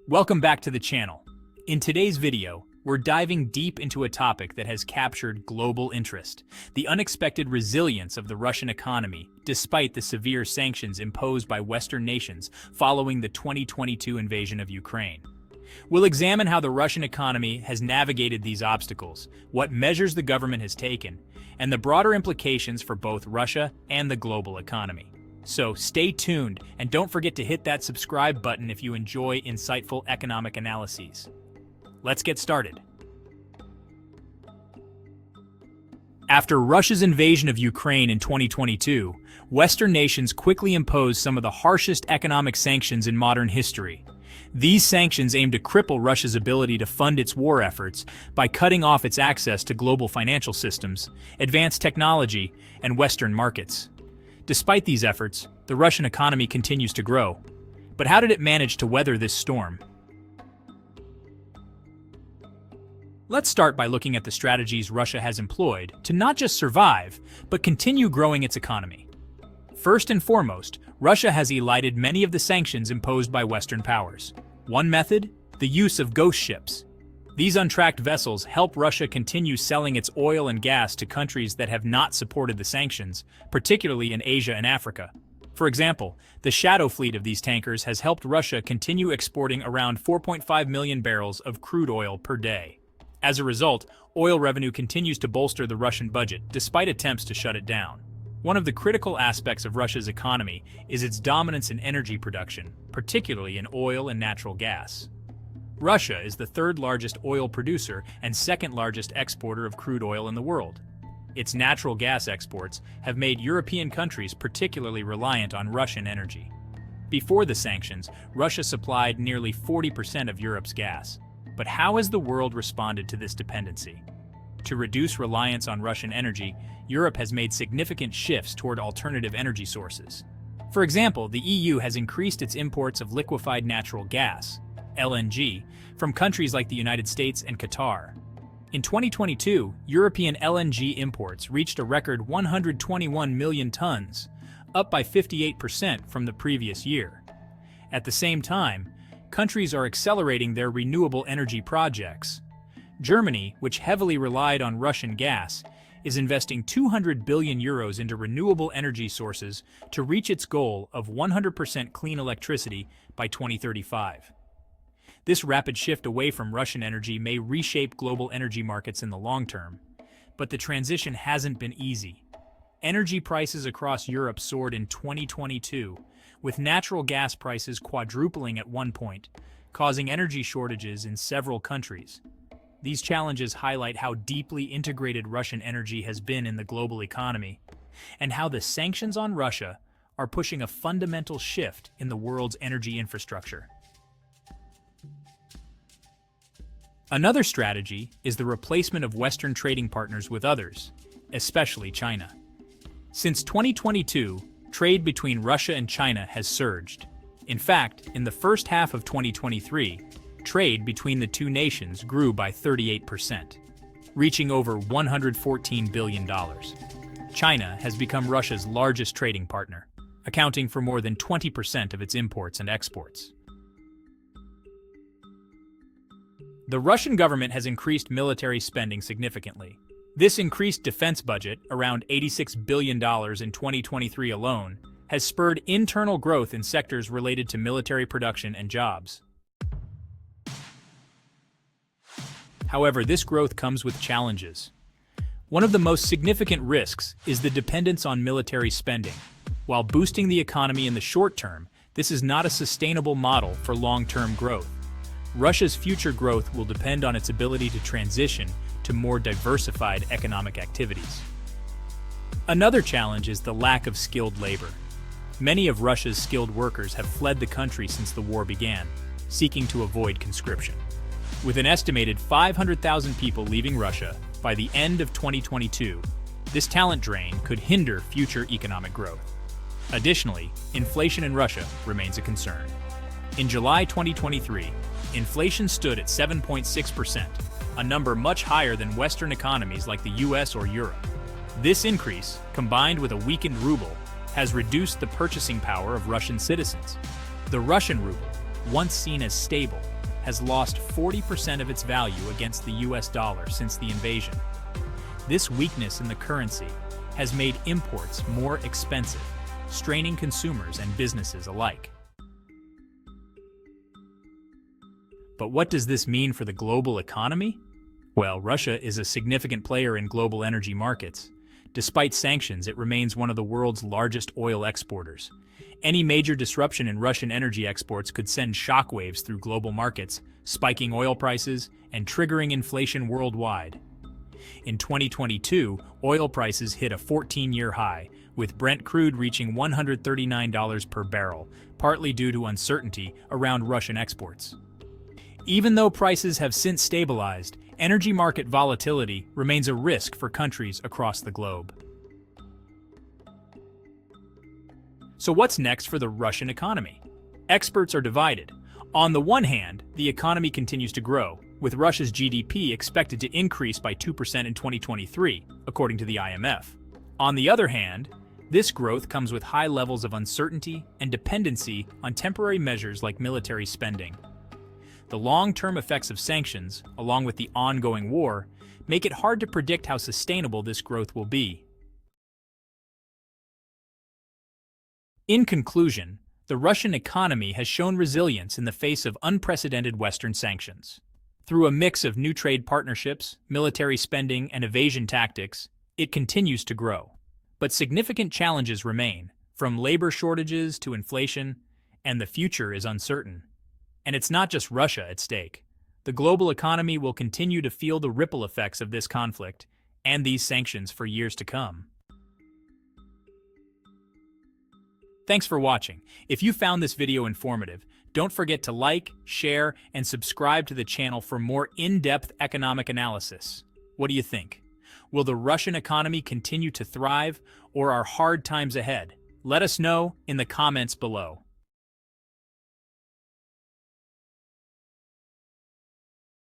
Welcome back to the channel. In today's video, we're diving deep into a topic that has captured global interest: the unexpected resilience of the Russian economy despite the severe sanctions imposed by Western nations following the 2022 invasion of Ukraine. We'll examine how the Russian economy has navigated these obstacles, what measures the government has taken, and the broader implications for both Russia and the global economy. So stay tuned and don't forget to hit that subscribe button if you enjoy insightful economic analyses. Let's get started. After Russia's invasion of Ukraine in 2022, Western nations quickly imposed some of the harshest economic sanctions in modern history. These sanctions aim to cripple Russia's ability to fund its war efforts by cutting off its access to global financial systems, advanced technology, and Western markets. Despite these efforts, the Russian economy continues to grow. But how did it manage to weather this storm? Let's start by looking at the strategies Russia has employed to not just survive, but continue growing its economy. First and foremost, Russia has elided many of the sanctions imposed by Western powers. One method? The use of ghost ships. These untracked vessels help Russia continue selling its oil and gas to countries that have not supported the sanctions, particularly in Asia and Africa. For example, the shadow fleet of these tankers has helped Russia continue exporting around 4.5 million barrels of crude oil per day. As a result, oil revenue continues to bolster the Russian budget despite attempts to shut it down. One of the critical aspects of Russia's economy is its dominance in energy production, particularly in oil and natural gas. Russia is the third largest oil producer and second largest exporter of crude oil in the world. Its natural gas exports have made European countries particularly reliant on Russian energy. Before the sanctions, Russia supplied nearly 40% of Europe's gas. But how has the world responded to this dependency? To reduce reliance on Russian energy, Europe has made significant shifts toward alternative energy sources. For example, the EU has increased its imports of liquefied natural gas, LNG, from countries like the United States and Qatar. In 2022, European LNG imports reached a record 121 million tons, up by 58% from the previous year. At the same time, countries are accelerating their renewable energy projects. Germany, which heavily relied on Russian gas, is investing 200 billion euros into renewable energy sources to reach its goal of 100% clean electricity by 2035. This rapid shift away from Russian energy may reshape global energy markets in the long term, but the transition hasn't been easy. Energy prices across Europe soared in 2022, with natural gas prices quadrupling at one point, causing energy shortages in several countries. These challenges highlight how deeply integrated Russian energy has been in the global economy, and how the sanctions on Russia are pushing a fundamental shift in the world's energy infrastructure. Another strategy is the replacement of Western trading partners with others, especially China. Since 2022, trade between Russia and China has surged. In fact, in the first half of 2023, trade between the two nations grew by 38%, reaching over $114 billion. China has become Russia's largest trading partner, accounting for more than 20% of its imports and exports. The Russian government has increased military spending significantly. This increased defense budget, around $86 billion in 2023 alone, has spurred internal growth in sectors related to military production and jobs. However, this growth comes with challenges. One of the most significant risks is the dependence on military spending. While boosting the economy in the short term, this is not a sustainable model for long-term growth. Russia's future growth will depend on its ability to transition to more diversified economic activities. Another challenge is the lack of skilled labor. Many of Russia's skilled workers have fled the country since the war began, seeking to avoid conscription. With an estimated 500,000 people leaving Russia by the end of 2022, this talent drain could hinder future economic growth. Additionally, inflation in Russia remains a concern. In July 2023, inflation stood at 7.6%, a number much higher than Western economies like the US or Europe. This increase, combined with a weakened ruble, has reduced the purchasing power of Russian citizens. The Russian ruble, once seen as stable, has lost 40% of its value against the US dollar since the invasion. This weakness in the currency has made imports more expensive, straining consumers and businesses alike. But what does this mean for the global economy? Well, Russia is a significant player in global energy markets. Despite sanctions, it remains one of the world's largest oil exporters. Any major disruption in Russian energy exports could send shockwaves through global markets, spiking oil prices and triggering inflation worldwide. In 2022, oil prices hit a 14-year high, with Brent crude reaching $139 per barrel, partly due to uncertainty around Russian exports. Even though prices have since stabilized, energy market volatility remains a risk for countries across the globe. So what's next for the Russian economy? Experts are divided. On the one hand, the economy continues to grow, with Russia's GDP expected to increase by 2% in 2023, according to the IMF. On the other hand, this growth comes with high levels of uncertainty and dependency on temporary measures like military spending. The long-term effects of sanctions, along with the ongoing war, make it hard to predict how sustainable this growth will be. In conclusion, the Russian economy has shown resilience in the face of unprecedented Western sanctions. Through a mix of new trade partnerships, military spending, and evasion tactics, it continues to grow. But significant challenges remain, from labor shortages to inflation, and the future is uncertain. And it's not just Russia at stake. The global economy will continue to feel the ripple effects of this conflict and these sanctions for years to come. Thanks for watching. If you found this video informative, don't forget to like, share, and subscribe to the channel for more in-depth economic analysis. What do you think? Will the Russian economy continue to thrive, or are hard times ahead? Let us know in the comments below.